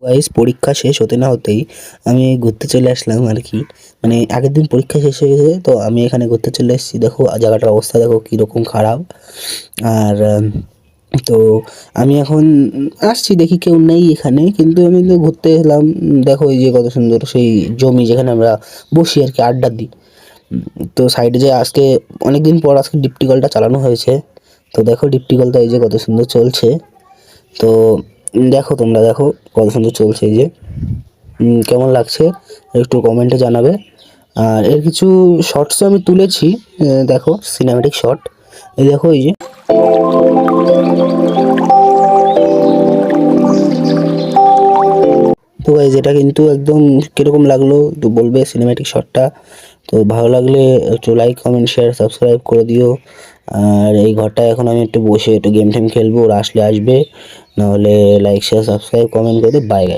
Guys, পরীক্ষা শেষ হতে না হতেই আমি ঘুরতে চলে আসলাম আর কি। মানে আগের দিন পরীক্ষা শেষ হয়ে গেছে, তো আমি এখানে ঘুরতে চলে এসেছি। দেখো জায়গাটার অবস্থা দেখো কীরকম খারাপ। আর তো আমি এখন আসছি, দেখি কেউ নেই এখানে, কিন্তু আমি তো ঘুরতে এলাম। দেখো এই যে কত সুন্দর সেই জমি যেখানে আমরা বসি আর কি, আড্ডা দিই। তো সাইডে যে আজকে অনেক দিন পর আজকে ডিপটি কলটা চালানো হয়েছে। তো দেখো ডিপটি কলটা এই যে কত সুন্দর চলছে। তো দেখো, তোমরা দেখো কত সুন্দর চলছে এই যে। কেমন লাগছে একটু কমেন্টে জানাবে। আর এর কিছু শর্টসও আমি তুলেছি, দেখো সিনেম্যাটিক শট। এই দেখো এই যে। তো গাইজ, এটা কিন্তু একদম কিরকম লাগলো একটু বলবে সিনেম্যাটিক শটটা। তো ভালো লাগলে একটু লাইক কমেন্ট শেয়ার সাবস্ক্রাইব করে দিও। আর এই ঘরটায় এখন আমি একটু বসে একটু গেম টেম খেলবো, ওরা আসলে আসবে, নাহলে লাইক শেয়ার সাবস্ক্রাইব কমেন্ট করে দিও। By guys.